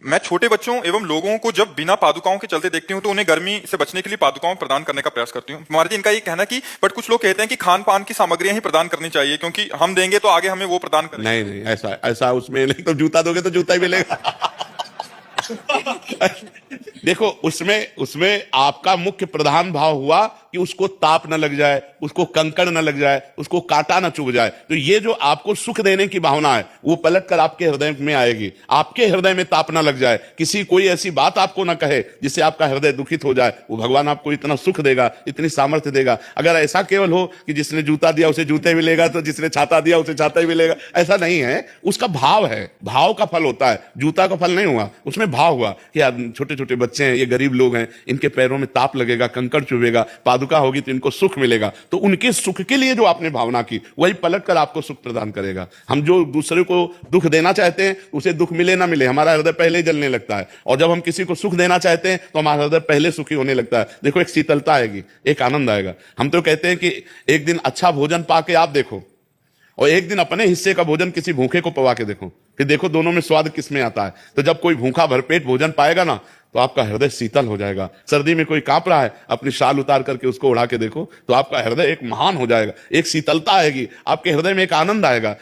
मैं छोटे बच्चों एवं लोगों को जब बिना पादुकाओं के चलते देखती हूँ तो उन्हें गर्मी से बचने के लिए पादुकाओं प्रदान करने का प्रयास करती हूँ। हमारे इनका ये कहना है कि बट कुछ लोग कहते हैं कि खान पान की सामग्रियां ही प्रदान करनी चाहिए, क्योंकि हम देंगे तो आगे हमें वो प्रदान करेंगे। नहीं नहीं, ऐसा ऐसा उसमें नहीं, तो जूता दोगे तो जूता ही मिलेगा। देखो, उसमें उसमें आपका मुख्य प्रधान भाव हुआ कि उसको ताप न लग जाए, उसको कंकड़ न लग जाए, उसको कांटा न चुभ जाए। तो ये जो आपको सुख देने की भावना है वो पलट कर आपके हृदय में आएगी। आपके हृदय में ताप न लग जाए, किसी कोई ऐसी बात आपको न कहे जिससे आपका हृदय दुखित हो जाए, वो भगवान आपको इतना सुख देगा, इतनी सामर्थ्य देगा। अगर ऐसा केवल हो कि जिसने जूता दिया उसे जूते मिलेगा, तो जिसने छाता दिया उसे छाता ही मिलेगा, ऐसा नहीं है। उसका भाव है, भाव का फल होता है, जूता का फल नहीं हुआ, उसमें भाव हुआ कि यार छोटे छोटे बच्चे हैं, ये गरीब लोग हैं, इनके पैरों में ताप लगेगा, कंकड़ चुभेगा, पादुका होगी तो इनको सुख मिलेगा। तो उनके सुख के लिए जो आपने भावना की वही पलट कर आपको सुख प्रदान करेगा। हम जो दूसरे को दुख देना चाहते हैं उसे दुख मिले ना मिले हमारा हृदय पहले ही जलने लगता है, और जब हम किसी को सुख देना चाहते हैं तो हमारा हृदय पहले सुखी होने लगता है। देखो, एक शीतलता आएगी, एक आनंद आएगा। हम तो कहते हैं कि एक दिन अच्छा भोजन पाके आप देखो, और एक दिन अपने हिस्से का भोजन किसी भूखे को पवा के देखो, फिर देखो दोनों में स्वाद किसमें आता है। तो जब कोई भूखा भरपेट भोजन पाएगा ना, तो आपका हृदय शीतल हो जाएगा। सर्दी में कोई कांप रहा है, अपनी शाल उतार करके उसको उड़ा के देखो, तो आपका हृदय एक महान हो जाएगा, एक शीतलता आएगी, आपके हृदय में एक आनंद आएगा।